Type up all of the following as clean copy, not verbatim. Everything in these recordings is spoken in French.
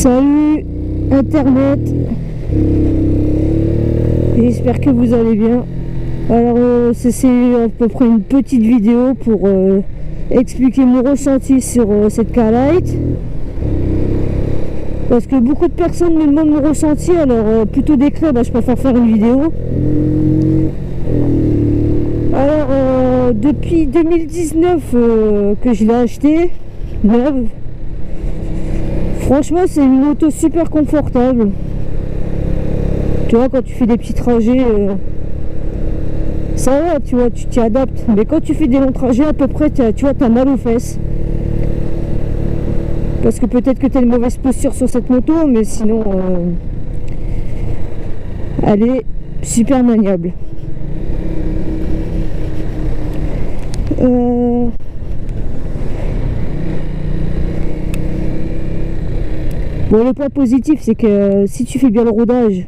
Salut Internet, j'espère que vous allez bien. Alors c'est à peu près une petite vidéo pour expliquer mon ressenti sur cette K-Lite, parce que beaucoup de personnes me demandent mon ressenti. Alors plutôt d'écrire, je préfère faire une vidéo. Alors depuis 2019 que je l'ai acheté neuve. Franchement, c'est une moto super confortable. Tu vois, quand tu fais des petits trajets, ça va, tu vois, tu t'y adaptes. Mais quand tu fais des longs trajets, à peu près, tu vois, t'as mal aux fesses. Parce que peut-être que tu as une mauvaise posture sur cette moto, mais sinon, elle est super maniable. Bon, le point positif, c'est que si tu fais bien le rodage,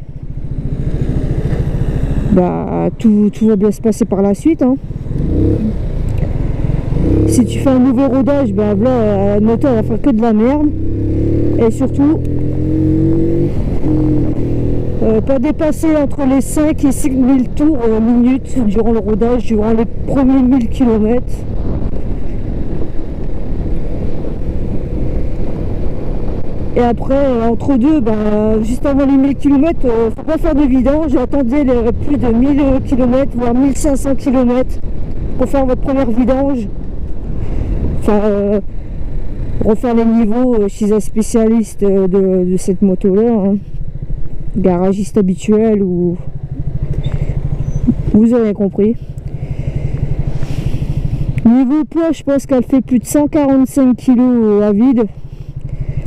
tout va bien se passer par la suite, hein. Si tu fais un mauvais rodage, là, la moto elle va faire que de la merde. Et surtout, pas dépasser entre les 5 et 6 000 tours minutes durant le rodage, durant les premiers 1000 km. Et après, entre deux, juste avant les 1000 km, faut pas faire de vidange. Attendez plus de 1000 km, voire 1500 km pour faire votre première vidange. Enfin, refaire les niveaux chez un spécialiste de cette moto-là, hein. Garagiste habituel ou... Vous avez compris. Niveau poids, je pense qu'elle fait plus de 145 kg à vide.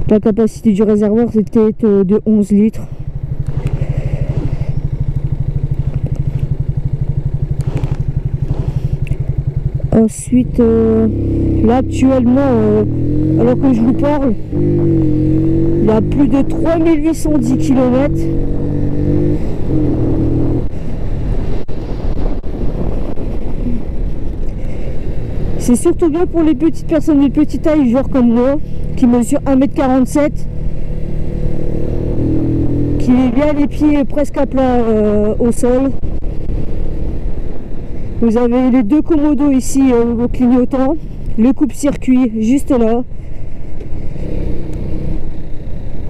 La capacité du réservoir c'était de 11 litres. Ensuite, là actuellement, alors que je vous parle, il y a plus de 3810 km. C'est surtout bien pour les petites personnes de petite taille, genre comme moi, qui mesure 1m47, qui est bien les pieds presque à plat au sol. Vous avez les deux commodos ici au clignotant, le coupe-circuit juste là.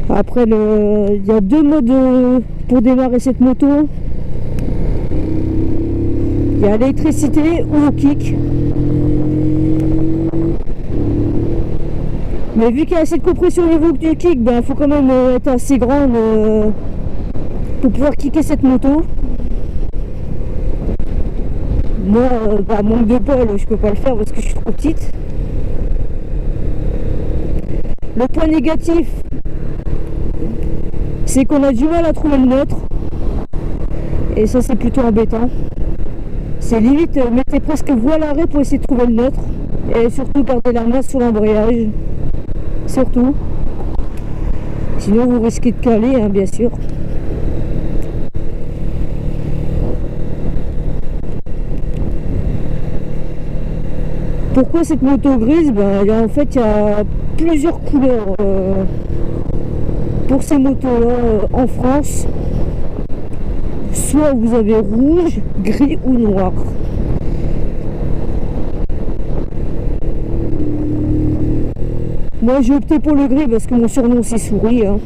Après, il y a deux modes pour démarrer cette moto. Il y a l'électricité ou au kick. Mais vu qu'il y a assez de compression au niveau du kick, il faut quand même être assez grand pour pouvoir kicker cette moto. Moi, manque de bol, je peux pas le faire parce que je suis trop petite. Le point négatif, c'est qu'on a du mal à trouver le neutre. Et ça, c'est plutôt embêtant. C'est limite, mettez presque voie à l'arrêt pour essayer de trouver le neutre. Et surtout, gardez la main sur l'embrayage. Surtout. Sinon, vous risquez de caler, hein, bien sûr. Pourquoi cette moto grise? En fait, il y a plusieurs couleurs pour ces motos-là en France. Soit vous avez rouge, gris ou noir. Moi, j'ai opté pour le gris parce que mon surnom c'est Souris, hein.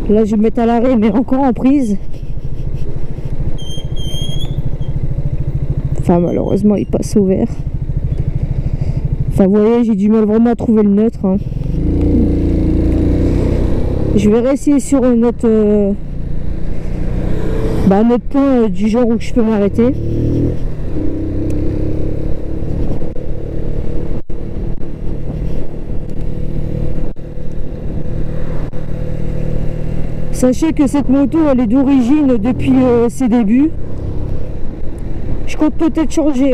Là, je vais me mettre à l'arrêt, mais encore en prise. Enfin, malheureusement, il passe au vert. Enfin, vous voyez, j'ai du mal vraiment à trouver le neutre, hein. Je vais réessayer sur notre point du genre où je peux m'arrêter. Sachez que cette moto, elle est d'origine depuis ses débuts. Je compte peut-être changer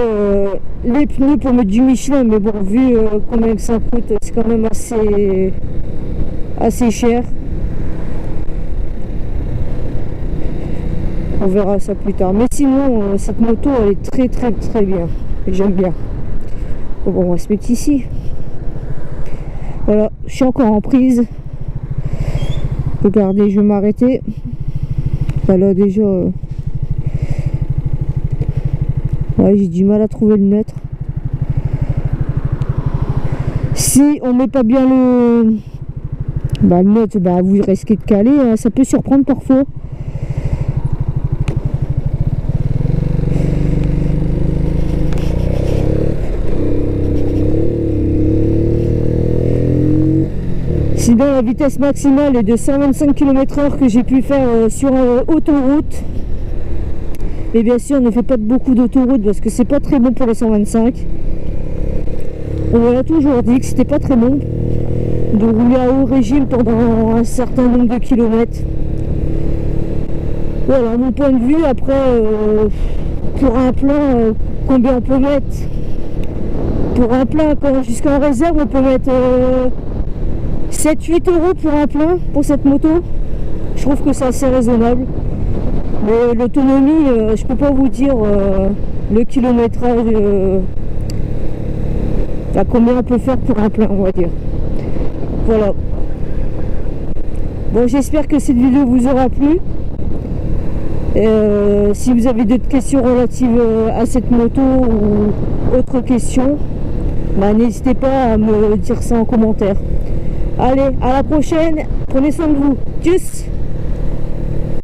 les pneus pour mettre du Michelin, mais bon, vu combien que ça coûte, c'est quand même assez cher. On verra ça plus tard. Mais sinon, cette moto, elle est très très très bien. Et j'aime bien. Bon, on va se mettre ici. Voilà, je suis encore en prise. Regardez, je vais m'arrêter. Là déjà... ouais, j'ai du mal à trouver le neutre. Si on met pas bien le neutre, vous risquez de caler, hein. Ça peut surprendre parfois. Sinon, la vitesse maximale est de 125 km/h que j'ai pu faire sur autoroute. Mais bien sûr, ne faites pas beaucoup d'autoroute parce que c'est pas très bon pour les 125. On m'a toujours dit que c'était pas très bon de rouler à haut régime pendant un certain nombre de kilomètres. Voilà mon point de vue. Après, pour un plein, combien on peut mettre? Pour un plein, jusqu'en réserve, on peut mettre 7-8 euros pour un plein pour cette moto. Je trouve que c'est assez raisonnable. Mais l'autonomie, je peux pas vous dire le kilométrage, combien on peut faire pour un plein, on va dire. Voilà. Bon, j'espère que cette vidéo vous aura plu. Si vous avez d'autres questions relatives à cette moto ou autres questions, n'hésitez pas à me dire ça en commentaire. Allez, à la prochaine, prenez soin de vous. Tchuss!